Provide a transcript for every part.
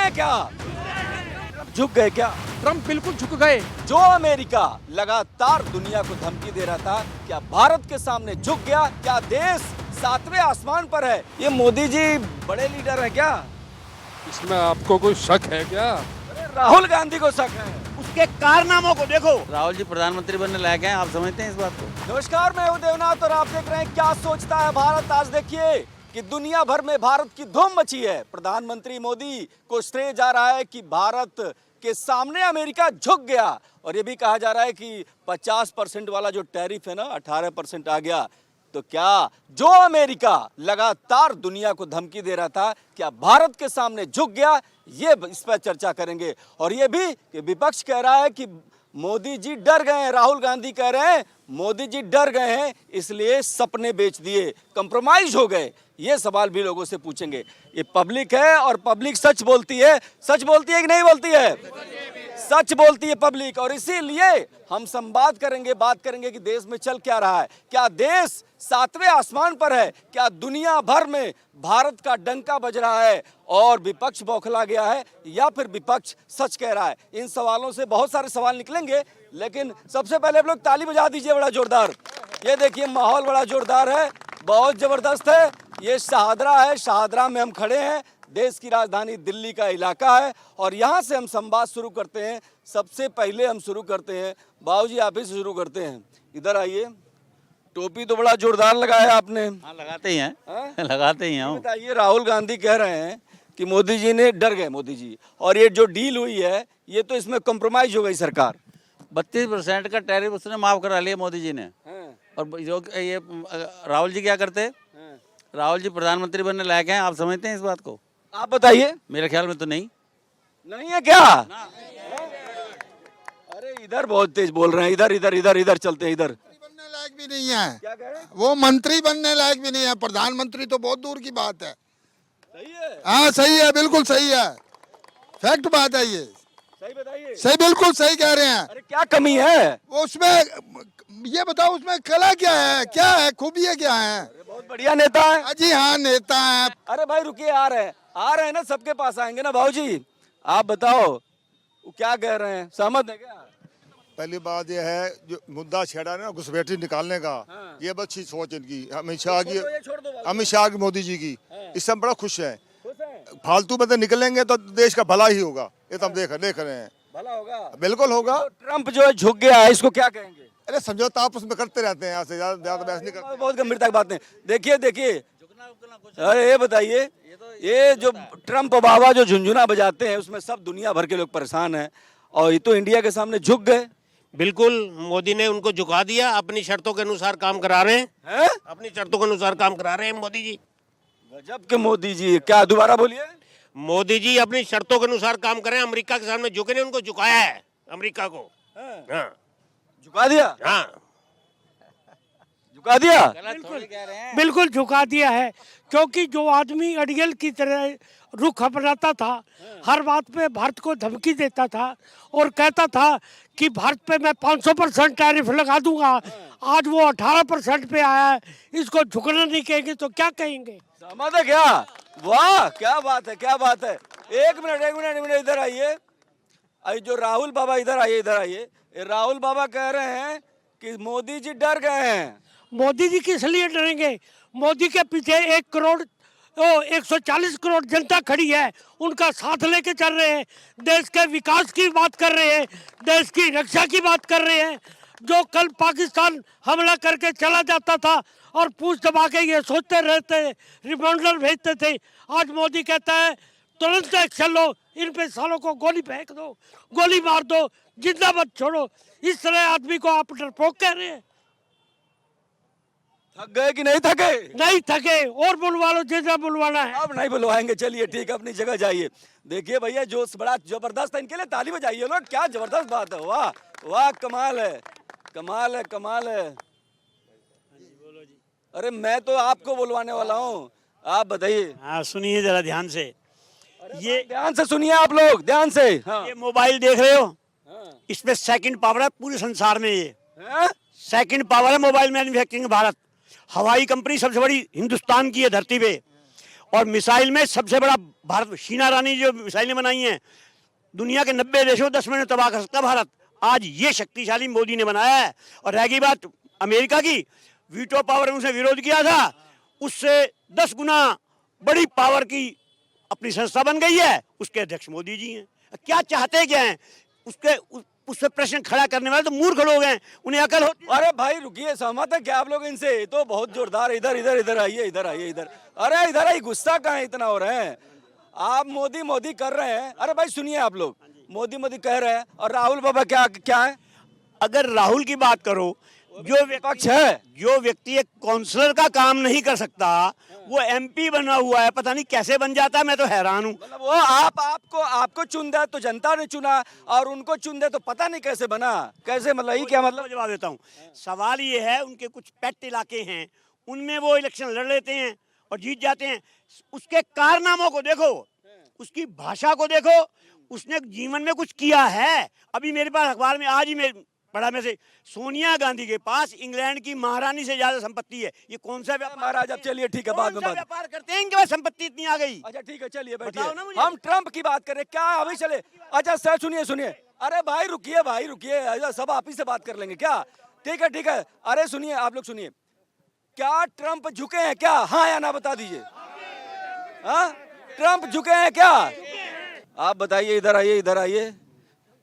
है क्या? झुक गए क्या? ट्रंप बिल्कुल झुक गए। जो अमेरिका लगातार दुनिया को धमकी दे रहा था, क्या भारत के सामने झुक गया? क्या देश सातवें आसमान पर है? ये मोदी जी बड़े लीडर है क्या? इसमें आपको कोई शक है क्या? अरे राहुल गांधी को शक है। उसके कारनामों को देखो। राहुल जी प्रधानमंत्री बनने लायक हैं, आप समझते हैं इस बात को? नमस्कार, मैं हूं देवनाथ और आप देख रहे हैं क्या सोचता है भारत। आज देखिए कि दुनिया भर में भारत की धूम मची है। प्रधानमंत्री मोदी को श्रेय जा रहा है कि भारत के सामने अमेरिका झुक गया, और ये भी कहा जा रहा है कि 50% वाला जो टैरिफ है ना, 18% आ गया। तो क्या जो अमेरिका लगातार दुनिया को धमकी दे रहा था, क्या भारत के सामने झुक गया? ये इस पर चर्चा करेंगे। और ये भी कि विपक्ष कह रहा है कि मोदी जी डर गए हैं। राहुल गांधी कह रहे हैं मोदी जी डर गए हैं, इसलिए सपने बेच दिए, कंप्रोमाइज हो गए। ये सवाल भी लोगों से पूछेंगे। ये पब्लिक है और पब्लिक सच बोलती है। सच बोलती है कि नहीं बोलती है? सच बोलती है पब्लिक, और इसीलिए हम संवाद करेंगे, बात करेंगे कि देश में चल क्या रहा है। क्या देश सातवें आसमान पर है? क्या दुनिया भर में भारत का डंका बज रहा है और विपक्ष बौखला गया है, या फिर विपक्ष सच कह रहा है? इन सवालों से बहुत सारे सवाल निकलेंगे, लेकिन सबसे पहले आप लोग ताली बजा दीजिए बड़ा जोरदार। ये देखिए माहौल बड़ा जोरदार है, बहुत जबरदस्त है। ये शाहदरा है, शाहदरा में हम खड़े हैं। देश की राजधानी दिल्ली का इलाका है, और यहाँ से हम संवाद शुरू करते हैं। सबसे पहले हम शुरू करते हैं, बाबूजी आप ही से शुरू करते हैं। इधर आइए। टोपी तो बड़ा जोरदार लगाया आपने। हाँ, लगाते ही हैं। लगाते ही हैं। बताइए, राहुल गांधी कह रहे हैं कि मोदी जी ने डर गए मोदी जी, और ये जो डील हुई है ये तो इसमें कॉम्प्रोमाइज हो गई सरकार। 32% का टैरिफ उसने माफ करा लिया मोदी जी ने। और जो ये राहुल जी क्या करते? राहुल जी प्रधानमंत्री बनने लायक हैं, आप समझते हैं इस बात को? आप बताइए। मेरे ख्याल में तो नहीं है क्या? अरे इधर बहुत तेज बोल रहे हैं, इधर इधर इधर इधर चलते हैं। इधर बनने लायक भी नहीं है। क्या कह रहे हैं? वो मंत्री बनने लायक भी नहीं है, प्रधानमंत्री तो बहुत दूर की बात है। सही है? हाँ सही है, बिल्कुल सही है, फैक्ट बात है ये। सही बताइए। सही, बिल्कुल सही कह रहे हैं। अरे क्या कमी है? वो उसमें ये बताओ, उसमें कला क्या है, क्या है, खूबियाँ क्या है? बहुत बढ़िया नेता है। जी हाँ, नेता है। अरे भाई रुकिए, आ रहे हैं ना, सबके पास आएंगे ना। भाऊजी आप बताओ वो क्या कह रहे हैं, सहमत है क्या? पहली बात यह है जो मुद्दा छेड़ा ना घुसपैठी निकालने का, ये बस अच्छी सोच इनकी, अमित शाह की, मोदी जी की, इससे हम बड़ा खुश हैं। फालतू में तो निकलेंगे तो देश का भला ही होगा, ये तो हम देख रहे हैं। भला होगा, बिल्कुल होगा। तो ट्रंप जो है झुक गया है, इसको क्या कहेंगे? अरे समझौता आपस में करते रहते हैं, यहाँ से ज्यादा बहस नहीं करते। बहुत गंभीरता की बात है। देखिए अरे ये बताइए, ये जो ट्रंप बाबा जो झुंझुना बजाते हैं उसमें सब दुनिया भर के लोग परेशान हैं, और ये तो इंडिया के सामने झुक गए। बिल्कुल, मोदी ने उनको झुका दिया। अपनी शर्तों के अनुसार काम करा रहे हैं। अपनी शर्तों के अनुसार काम करा रहे हैं मोदी जी। गजब के मोदी जी। क्या, दोबारा बोलिए? मोदी जी अपनी शर्तों के अनुसार काम करें। अमेरिका के सामने झुके नहीं, उनको झुकाया है अमेरिका को। हाँ। झुका दिया? हाँ, झुका दिया। बिल्कुल झुका दिया है, क्योंकि जो आदमी अड़ियल की तरह रुख अपनाता था, हर बात पे भारत को धमकी देता था और कहता था कि भारत पे मैं 500% टैरिफ लगा दूंगा, आज वो 18% पे आया है। इसको झुकना नहीं कहेंगे तो क्या कहेंगे? समझ है क्या? वाह क्या बात है, क्या बात है। एक मिनट इधर आइए। जो राहुल बाबा इधर आइए। राहुल बाबा कह रहे हैं कि मोदी जी डर गए हैं। मोदी जी किस लिए डरेंगे? मोदी के पीछे 140 करोड़ जनता खड़ी है, उनका साथ लेके चल रहे हैं, देश के विकास की बात कर रहे हैं, देश की रक्षा की बात कर रहे हैं। जो कल पाकिस्तान हमला करके चला जाता था और पूछ दबा के ये सोचते रहते, रिमाइंडर भेजते थे, आज मोदी कहता है तुरंत एक्शन लो, इन पे सालों को गोली फेंक दो, गोली मार दो, जिंदा मत छोड़ो। इस तरह आदमी को आप डरपोक कह रहे हैं। थक गए कि नहीं थके? नहीं थके, और बुलवा लो जितना बुलवाना है। अब नहीं बुलवाएंगे, चलिए ठीक है, अपनी जगह जाइए। देखिए भैया जो बड़ा जबरदस्त है, इनके लिए ताली बजाइए लोग। क्या जबरदस्त बात है, वाह वाह, कमाल है, कमाल है, कमाल है। अरे मैं तो आपको बुलवाने वाला हूँ, आप बताइए। हाँ सुनिए जरा ध्यान से, ये ध्यान से सुनिए आप लोग, ध्यान से। हाँ। ये मोबाइल देख रहे हो, इसमें सेकंड पावर है पूरे संसार में। ये सेकंड पावर है मोबाइल मैन्युफैक्चरिंग भारत। हवाई कंपनी सबसे बड़ी हिंदुस्तान की है धरती पे, और मिसाइल में सबसे बड़ा भारत, शीना रानी जो मिसाइलें बनाई हैं, दुनिया के 90 देशों 10 मिनट तबाह कर सकता भारत। आज ये शक्तिशाली मोदी ने बनाया है। और रह गई बात अमेरिका की, वीटो पावर उसने विरोध किया था, उससे 10 गुना बड़ी पावर की अपनी संस्था बन गई है, उसके अध्यक्ष मोदी जी हैं। क्या चाहते क्या हैं? उससे प्रश्न खड़ा करने वाले तो मूर्ख लोग हैं, उन्हें अकल होती है। अरे भाई रुकिए, सहमत है क्या आप लोग इनसे? ये तो बहुत जोरदार, इधर इधर इधर आइए, इधर आइए, इधर। अरे इधर आइए, गुस्सा कहाँ है इतना हो रहे हैं आप? मोदी मोदी कर रहे हैं। अरे भाई सुनिए, आप लोग मोदी मोदी कह रहे हैं, और राहुल बाबा क्या क्या है? अगर राहुल की बात करो, जो विपक्ष है, जो व्यक्ति एक काउंसलर का काम नहीं कर सकता, वो एमपी बना हुआ है, पता नहीं कैसे बन जाता है, मैं तो हैरान हूँ। मतलब वो आपको चुन दिया तो जनता ने चुना, और उनको चुन दे तो पता नहीं कैसे बना, कैसे? मतलब ये क्या मतलब? जवाब देता हूँ। सवाल ये है, उनके कुछ पेट इलाके हैं, उनमें वो इलेक्शन लड़ लेते हैं और जीत जाते हैं। उसके कारनामों को देखो, उसकी भाषा को देखो, उसने जीवन में कुछ किया है। अभी मेरे पास अखबार में आज ही पढ़ा में से, सोनिया गांधी के पास इंग्लैंड की महारानी से ज्यादा संपत्ति है। ये कौन सा व्यापार? महाराज अब चलिए ठीक है, बाद में बात व्यापार करते हैं, इनके पास संपत्ति इतनी आ गई। अच्छा ठीक है, चलिए बताओ ना बैठिए, मुझे। हम ट्रम्प की बात करें क्या अभी? चले। अच्छा सर सुनिए सुनिए, अरे भाई रुकिए, भाई रुकिए, अच्छा सब आप ही से बात कर लेंगे क्या? ठीक है ठीक है। अरे सुनिए, आप लोग सुनिए, क्या ट्रम्प झुके हैं क्या? हाँ या ना बता दीजिए। हाँ, ट्रम्प झुके हैं क्या? आप बताइए, इधर आइए, इधर आइए।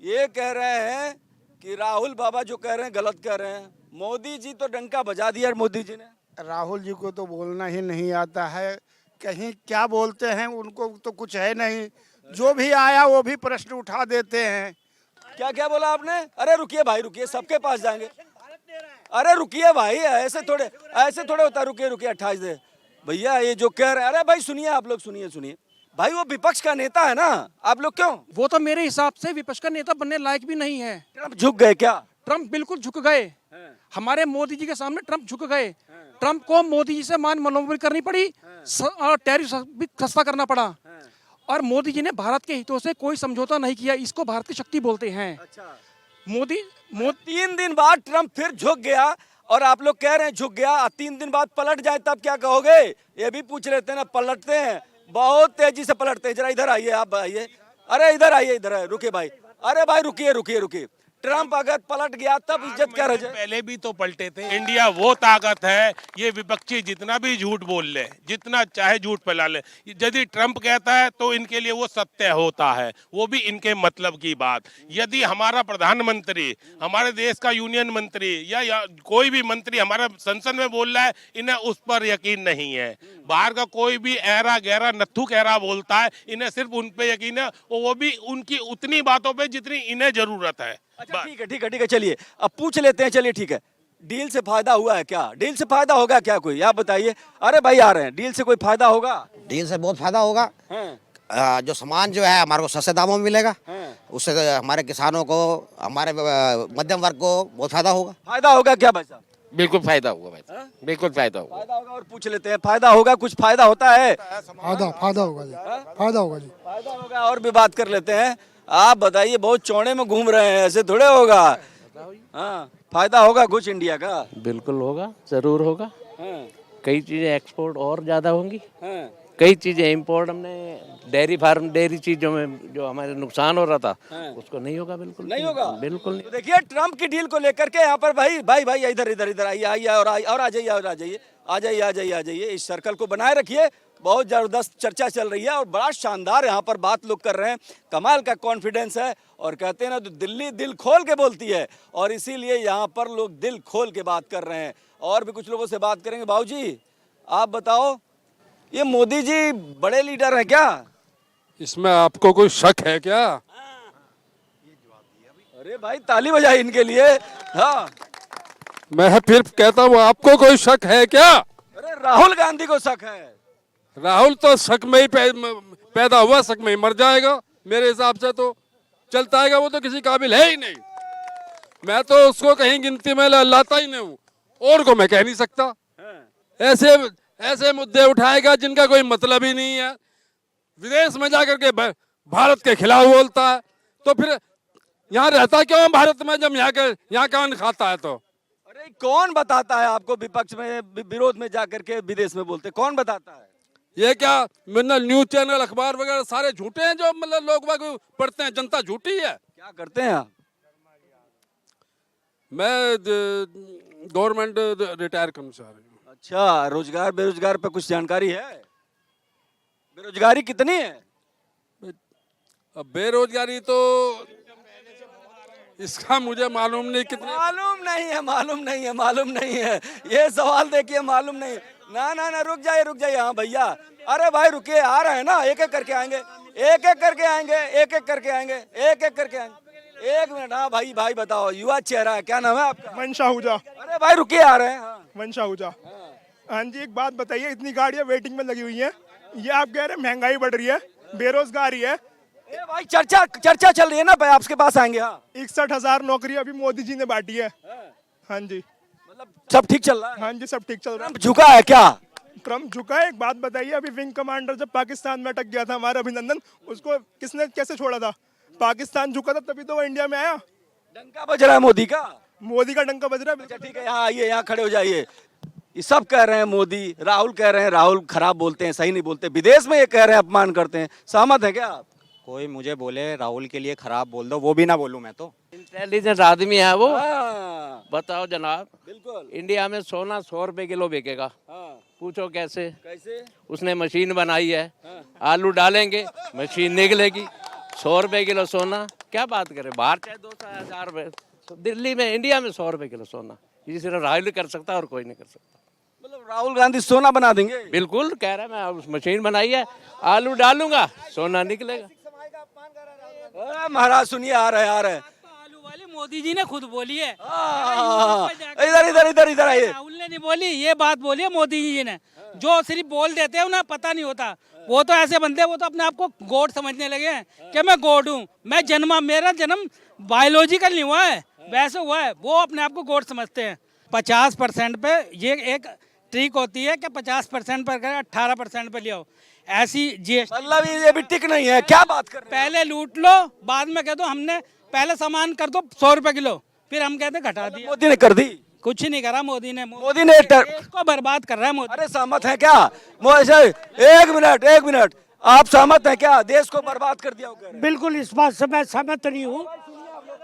ये कह रहे हैं कि राहुल बाबा जो कह रहे हैं गलत कह रहे हैं। मोदी जी तो डंका बजा दिया मोदी जी ने। राहुल जी को तो बोलना ही नहीं आता है, कहीं क्या बोलते हैं उनको तो कुछ है नहीं, जो भी आया वो भी प्रश्न उठा देते हैं। क्या क्या बोला आपने? अरे रुकिए भाई, रुकिए, सबके पास जाएंगे। अरे रुकिए भाई, ऐसे थोड़े होता। रुकिए रुकिए, 28 दे भैया, ये जो कह रहे हैं। अरे भाई सुनिए, आप लोग सुनिए सुनिए भाई, वो विपक्ष का नेता है ना, आप लोग क्यों? वो तो मेरे हिसाब से विपक्ष का नेता बनने लायक भी नहीं है। ट्रम्प झुक गए क्या? ट्रम्प बिल्कुल झुक गए। हमारे मोदी जी के सामने ट्रम्प झुक गए। ट्रम्प को मोदी जी से मान मनोबल करनी पड़ी, और टैरिफ भी सस्ता करना पड़ा। और मोदी जी ने भारत के हितों से कोई समझौता नहीं किया। इसको भारत की शक्ति बोलते हैं। मोदी 3 दिन बाद ट्रम्प फिर झुक गया, और आप लोग कह रहे हैं झुक गया। 3 दिन बाद पलट जाए तब क्या कहोगे? ये भी पूछ लेते हैं ना, पलटते हैं, बहुत तेजी से पलटते हैं। जरा इधर आइए, आप आइए। अरे इधर आइए, इधर आइए, रुकिए भाई। अरे भाई रुकिए रुकिए रुकिए, ट्रम्प अगर पलट गया तब इज्जत क्या रह जाए? पहले भी तो पलटे थे। इंडिया वो ताकत है, ये विपक्षी जितना भी झूठ बोल ले, जितना चाहे झूठ फैला ले, यदि ट्रम्प कहता है तो इनके लिए वो सत्य होता है, वो भी इनके मतलब की बात। यदि हमारा प्रधानमंत्री, हमारे देश का यूनियन मंत्री या कोई भी मंत्री हमारा संसद में बोल रहा है, इन्हें उस पर यकीन नहीं है। बाहर का कोई भी ऐरा गहरा नत्थु कहरा बोलता है, इन्हें सिर्फ उन पे यकीन है, वो भी उनकी उतनी बातों पे जितनी इन्हें जरूरत है। अच्छा ठीक है ठीक है ठीक है, चलिए अब पूछ लेते हैं। चलिए ठीक है, डील से फायदा हुआ है क्या? डील से फायदा होगा क्या कोई? आप बताइए। अरे भाई आ रहे हैं, डील से कोई फायदा होगा? डील से बहुत फायदा होगा। जो सामान जो है हमारे को सस्ते दामों में मिलेगा, उससे हमारे किसानों को, हमारे मध्यम वर्ग को बहुत फायदा होगा। फायदा होगा क्या भाई साहब? बिल्कुल फायदा होगा भाई, बिल्कुल फायदा होगा। फायदा होगा। और पूछ लेते हैं, फायदा होगा? कुछ फायदा होता है? फायदा होगा जी, फायदा होगा जी, फायदा होगा। और भी बात कर लेते हैं। आप बताइए, बहुत चौड़े में घूम रहे हैं, ऐसे थोड़े होगा। हाँ, फायदा होगा कुछ इंडिया का? बिल्कुल होगा, जरूर होगा। कई चीजें एक्सपोर्ट और ज्यादा होंगी, हाँ। कई चीजें इंपोर्ट। हमने डेयरी फार्म, डेयरी चीजों में जो हमारे नुकसान हो रहा था, उसको नहीं होगा। बिल्कुल नहीं होगा, बिल्कुल नहीं। तो देखिए ट्रम्प की डील को लेकर के यहाँ पर भाई भाई भाई इधर इधर इधर आइए, आइए और आ जाइए, और आ जाइए, आ जाइए, आ जाइए, आ जाइए। इस सर्कल को बनाए रखिए, बहुत जबरदस्त चर्चा चल रही है और बड़ा शानदार यहाँ पर बात लोग कर रहे हैं। कमाल का कॉन्फिडेंस है, और कहते हैं ना, तो दिल्ली दिल खोल के बोलती है, और इसीलिए यहाँ पर लोग दिल खोल के बात कर रहे हैं। और भी कुछ लोगों से बात करेंगे। बाबूजी आप बताओ, ये मोदी जी बड़े लीडर हैं क्या? इसमें आपको कोई शक है क्या? अरे भाई ताली बजाई इनके लिए। हाँ, मैं फिर कहता हूँ, आपको कोई शक है क्या? अरे राहुल गांधी को शक है। राहुल तो शक में ही पैदा हुआ, शक में ही मर जाएगा। मेरे हिसाब से तो चलता आएगा, वो तो किसी काबिल है ही नहीं। मैं तो उसको कहीं गिनती में लाता ही नहीं हूँ, और को मैं कह नहीं सकता। ऐसे मुद्दे उठाएगा जिनका कोई मतलब ही नहीं है। विदेश में जाकर के भारत के खिलाफ बोलता है, तो फिर यहाँ रहता क्यों भारत में, जब यहाँ कान खाता है? तो अरे कौन बताता है आपको विपक्ष में, विरोध में जाकर के विदेश में बोलते? कौन बताता है? ये क्या मतलब न्यूज चैनल अखबार वगैरह सारे झूठे हैं जो मतलब लोग बाग पढ़ते हैं, जनता झूठी है। क्या करते हैं आप? मैं गवर्नमेंट रिटायर कर्मचारी हूँ। अच्छा, रोजगार बेरोजगार पे कुछ जानकारी है? बेरोजगारी कितनी है? अब बेरोजगारी तो इसका मुझे मालूम नहीं कितने। मालूम नहीं है। ये सवाल देखिए, मालूम नहीं। ना रुक जाइए हाँ भैया, अरे भाई रुकिए, आ रहे हैं ना, एक एक करके आएंगे। एक मिनट, हाँ भाई बताओ, युवा चेहरा है, क्या नाम है आपका? वंश आहूजा। अरे भाई रुकिए, आ रहे हैं। हाँ। वंश आहूजा। हाँ जी, एक बात बताइए, इतनी गाड़ियाँ वेटिंग में लगी हुई हैं, ये आप कह रहे हैं महंगाई बढ़ रही है, बेरोजगारी है। ए भाई चर्चा चल रही है ना भाई, आपके पास आएंगे। हाँ, 61,000 नौकरी अभी मोदी जी ने बांटी है। हाँ जी, मतलब सब ठीक चल रहा है? हाँ जी, सब ठीक चल रहा है। ट्रम्प झुका है क्या? ट्रम्प झुका है। एक बात बताइए, अभी विंग कमांडर जब पाकिस्तान में अटक गया था हमारा अभिनंदन, उसको किसने कैसे छोड़ा था? पाकिस्तान झुका था, तभी तो वो इंडिया में आया। डंका बज रहा है मोदी का? मोदी का डंका बज रहा है। अच्छा ठीक है, यहाँ आइए, यहाँ खड़े हो जाइए। ये सब कह रहे हैं मोदी, राहुल कह रहे हैं राहुल खराब बोलते हैं, सही नहीं बोलते, विदेश में ये कह रहे हैं अपमान करते हैं, सहमत है क्या आप? कोई मुझे बोले राहुल के लिए खराब बोल दो, वो भी ना बोलूं मैं तो। इंटेलिजेंट आदमी है वो। हाँ, बताओ जनाब, बिल्कुल। इंडिया में सोना 100 रुपए किलो बिकेगा। हाँ, पूछो कैसे? कैसे? उसने मशीन बनाई है, आलू डालेंगे मशीन निकलेगी। 100 रुपए किलो सोना, क्या बात करें, बाहर चाहे 200-1000 रुपए, दिल्ली में इंडिया में 100 रुपए किलो सोना, ये सिर्फ राहुल कर सकता है और कोई नहीं कर सकता। मतलब राहुल गांधी सोना बना देंगे? बिल्कुल कह रहा है, मैं उस मशीन बनाई है, आलू डालूंगा सोना निकलेगा। महाराज सुनिए, आ रहे आलू वाली मोदी जी ने खुद बोली है। इधर आइए। राहुल ने नहीं बोली, ये बात बोली है मोदी जी ने। जो सिर्फ बोल देते हैं उन्हें पता नहीं होता। वो तो ऐसे बंदे, वो तो अपने आप को गॉड समझने लगे हैं कि मैं गॉड हूँ, मेरा जन्म बायोलॉजिकल नहीं हुआ है, वैसे हुआ है। वो अपने आप को गॉड समझते हैं। 50% पे ये एक ट्रिक होती है कि 50% पर 18% पे ले आओ, ऐसी जीएसटी। मतलब ये भी टिक नहीं है, क्या बात कर रहे हैं? पहले लूट लो, बाद में कह दो हमने पहले सामान कर दो 100 रुपए किलो, फिर हम कहते घटा दिया। मोदी ने कर दी? कुछ नहीं करा मोदी ने देश को बर्बाद कर रहा है मोदी। अरे सहमत है क्या? एक मिनट, आप सहमत है क्या? देश को बर्बाद कर दिया? बिल्कुल, इस बात से मैं सहमत नहीं हूँ।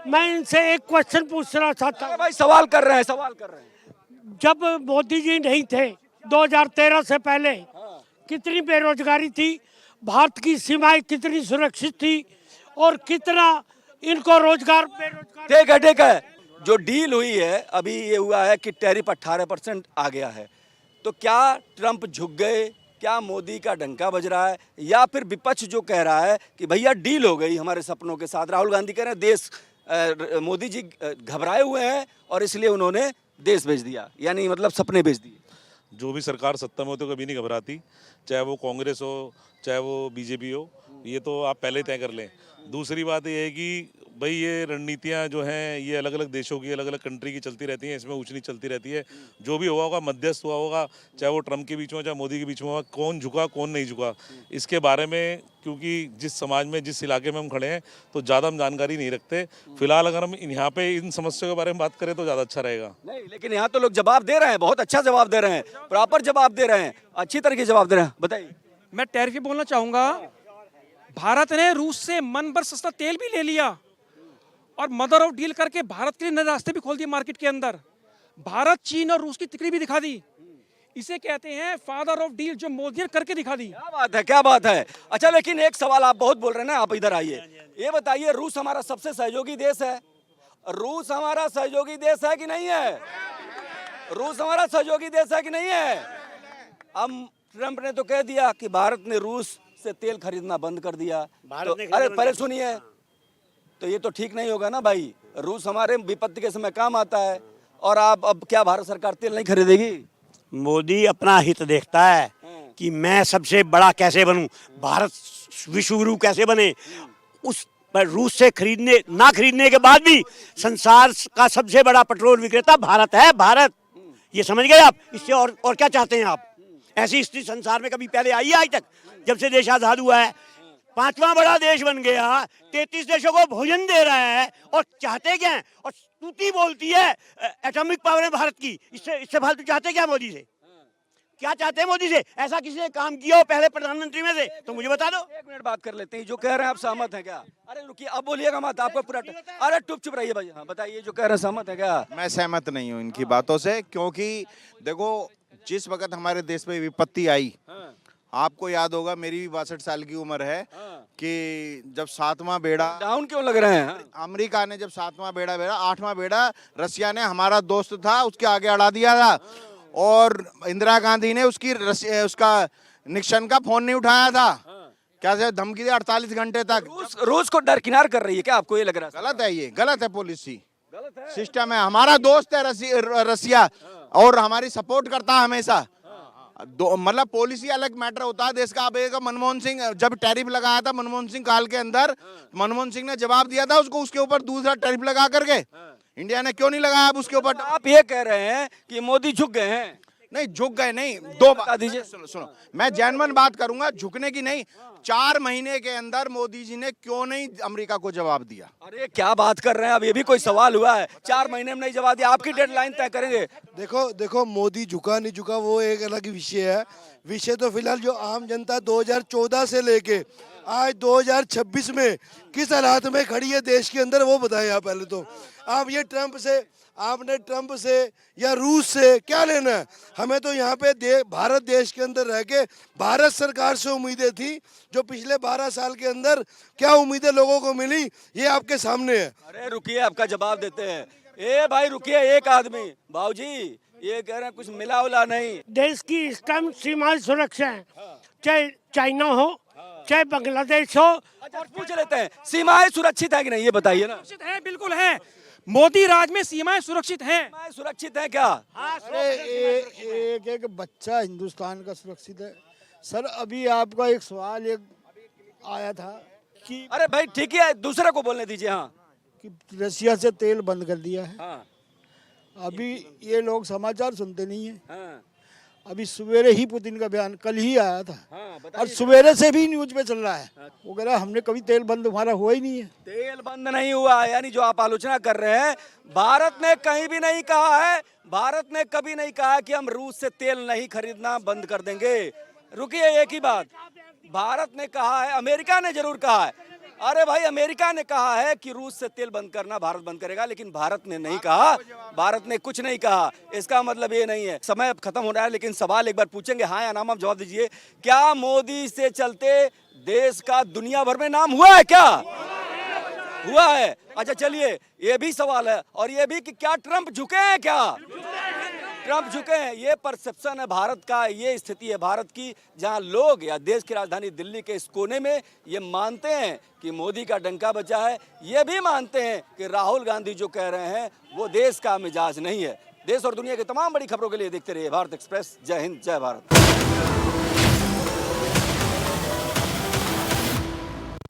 मैं इनसे एक क्वेश्चन पूछना चाहता हूँ। भाई सवाल कर रहे हैं। जब मोदी जी नहीं थे 2013 से पहले कितनी बेरोजगारी थी, भारत की सीमाएं कितनी सुरक्षित थी, और कितना इनको रोजगार बेरोजगार। ठीक है, जो डील हुई है अभी ये हुआ है कि टैरिफ 18% आ गया है, तो क्या ट्रम्प झुक गए? क्या मोदी का डंका बज रहा है? या फिर विपक्ष जो कह रहा है कि भैया डील हो गई हमारे सपनों के साथ? राहुल गांधी कह रहे हैं देश, मोदी जी घबराए हुए हैं और इसलिए उन्होंने देश भेज दिया, यानी मतलब सपने भेज दिए। जो भी सरकार सत्ता में होती है कभी नहीं घबराती, चाहे वो कांग्रेस हो चाहे वो बीजेपी हो, ये तो आप पहले तय कर लें। दूसरी बात ये है कि भाई ये रणनीतियाँ जो हैं ये अलग अलग देशों की, अलग अलग कंट्री की चलती रहती हैं, इसमें ऊंच नीच चलती रहती है। जो भी हुआ होगा मध्यस्थ हुआ होगा, चाहे वो ट्रम्प के बीच में चाहे मोदी के बीच में हुआ, कौन झुका कौन नहीं झुका इसके बारे में, क्योंकि जिस समाज में जिस इलाके में हम खड़े हैं तो ज़्यादा हम जानकारी नहीं रखते। फिलहाल अगर हम यहाँ पे इन समस्याओं के बारे में बात करें तो ज़्यादा अच्छा रहेगा। नहीं, लेकिन यहाँ तो लोग जवाब दे रहे हैं, बहुत अच्छा जवाब दे रहे हैं, प्रॉपर जवाब दे रहे हैं, अच्छी तरह के जवाब दे रहे हैं। बताइए। मैं टैरिफ बोलना चाहूँगा, भारत ने रूस से मन भर सस्ता तेल भी ले लिया और मदर ऑफ डील करके भारत के लिए नए रास्ते भी खोल दिए मार्केट के अंदर। भारत, चीन और रूस की तिकड़ी भी दिखा दी। इसे कहते हैं फादर ऑफ डील, जो मोदी ने करके दिखा दी। क्या बात है। अच्छा, लेकिन एक सवाल आप बहुत बोल रहे हैं ना, आप इधर आइए, ये बताइए, रूस हमारा सबसे सहयोगी देश है, रूस हमारा सहयोगी देश है कि नहीं है? रूस हमारा सहयोगी देश है कि नहीं है? अब ट्रम्प ने तो कह दिया कि भारत ने रूस से तेल खरीदना बंद कर दिया। तो अरे पहले सुनिए, तो ये तो ठीक नहीं होगा ना भाई। रूस हमारे विपत्ति के समय काम आता है, और आप अब क्या भारत सरकार तेल नहीं खरीदेगी? मोदी अपना हित देखता है कि मैं सबसे बड़ा कैसे बनूं, भारत विश्व गुरु कैसे बने। उस पर रूस से खरीदने के बाद भी संसार का सबसे बड़ा पेट्रोल विक्रेता भारत है। भारत, ये समझ गए आप? इससे और क्या चाहते हैं आप? ऐसी स्थिति संसार में कभी पहले आई है आज तक, जब से देश आजाद हुआ है? 5वां बड़ा देश बन गया, 33 देशों को भोजन दे रहा है, और चाहते क्या है? और स्तुति बोलती है एटॉमिक पावर है भारत की। इससे फालतू चाहते क्या मोदी से? क्या चाहते हैं मोदी से? ऐसा किसी ने काम किया हो पहले प्रधानमंत्री में से तो मुझे बता दो। एक मिनट बात कर लेते हैं, जो कह रहे हैं आप सहमत हैं क्या? अरे रुकिए, अब बोलिएगा मत, आपको पूरा अरे चुप रहिए भाई। हाँ बताइए, जो कह रहे हैं सहमत है क्या? मैं सहमत नहीं हूँ इनकी बातों से, क्योंकि देखो जिस वक्त हमारे देश में विपत्ति आई, आपको याद होगा, मेरी भी 62 साल की उम्र है, कि जब 7वां बेड़ा डाउन क्यों लग रहे हैं? अमेरिका ने जब 7वां बेड़ा 8वां बेड़ा रसिया ने, हमारा दोस्त था, उसके आगे अड़ा दिया था, और इंदिरा गांधी ने उसका निक्सन का फोन नहीं उठाया था। क्या से धमकी दी 48 घंटे तक। रूस को दरकिनार कर रही है क्या, आपको ये लग रहा है? गलत है, ये गलत है, पॉलिसी सिस्टम है। हमारा दोस्त है रसिया, और हमारी सपोर्ट करता है हमेशा। मतलब पॉलिसी अलग मैटर होता है देश का। अब एक मनमोहन सिंह जब टैरिफ लगाया था, मनमोहन सिंह काल के अंदर, मनमोहन सिंह ने जवाब दिया था उसको, उसके ऊपर दूसरा टैरिफ लगा करके। इंडिया ने क्यों नहीं लगाया अब उसके ऊपर? आप ये कह रहे हैं कि मोदी झुक गए हैं? नहीं झुक गए नहीं, दो बात दीजिए। सुनो, मैं जेन्युइन बात करूंगा, झुकने की नहीं। 4 महीने के अंदर मोदी जी ने क्यों नहीं अमेरिका को जवाब दिया? अरे क्या बात कर रहे हैं, अब ये भी कोई सवाल हुआ है? 4 महीने में नहीं जवाब दिया, आपकी डेडलाइन तय करेंगे। देखो मोदी झुका नहीं झुका वो एक अलग विषय है। विषय तो फिलहाल जो आम जनता 2014 से लेके आज 2026 में किस हालात में खड़ी है देश के अंदर, वो बताएं आप पहले तो। आप ये आपने ट्रंप से या रूस से क्या लेना है? हमें तो यहाँ पे भारत देश के अंदर रह के भारत सरकार से उम्मीदें थी, जो पिछले 12 साल के अंदर क्या उम्मीदें लोगों को मिली, ये आपके सामने है। अरे रुकिए, आपका जवाब देते हैं। ए भाई रुकिए, एक आदमी, बाबूजी ये कह रहे हैं कुछ मिला उला नहीं। देश की इस्लाम सीमा सुरक्षा है, चाहे चाइना हो चाहे बांग्लादेश हो। अच्छा पूछ लेते हैं, सीमाएं सुरक्षित है कि नहीं, ये बताइए ना। सुरक्षित है, बिल्कुल है। मोदी राज में सीमाएं सुरक्षित हैं। सीमाएं सुरक्षित है क्या? अरे एक बच्चा हिंदुस्तान का सुरक्षित है सर। अभी आपका एक सवाल आया था कि अरे भाई ठीक है, दूसरे को बोलने दीजिए। हाँ, कि रसिया से तेल बंद कर दिया है। हाँ, अभी ये लोग समाचार सुनते नहीं है। हाँ, अभी सवेरे ही पुतिन का बयान कल ही आया था, हाँ, और सवेरे से भी न्यूज पे चल रहा है। वो कह रहा हमने कभी तेल बंद हमारा हुआ ही नहीं है। तेल बंद नहीं हुआ, यानी जो आप आलोचना कर रहे हैं, भारत ने कहीं भी नहीं कहा है, भारत ने कभी नहीं कहा कि हम रूस से तेल नहीं खरीदना बंद कर देंगे। रुकिए, एक ही बात, भारत ने कहा है, अमेरिका ने जरूर कहा है। अरे भाई, अमेरिका ने कहा है कि रूस से तेल बंद करना भारत बंद करेगा, लेकिन भारत ने नहीं कहा, भारत ने कुछ नहीं कहा। इसका मतलब ये नहीं है। समय अब खत्म हो रहा है, लेकिन सवाल एक बार पूछेंगे, हाँ या ना में जवाब दीजिए। क्या मोदी से चलते देश का दुनिया भर में नाम हुआ है? क्या हुआ है? अच्छा चलिए, ये भी सवाल है, और ये भी कि क्या ट्रंप झुके हैं? क्या ट्रंप झुके हैं? ये परसेप्शन है भारत का, ये स्थिति है भारत की, जहां लोग या देश की राजधानी दिल्ली के इस कोने में ये मानते हैं कि मोदी का डंका बचा है। ये भी मानते हैं कि राहुल गांधी जो कह रहे हैं वो देश का मिजाज नहीं है। देश और दुनिया की तमाम बड़ी खबरों के लिए देखते रहिए भारत एक्सप्रेस। जय हिंद, जय भारत।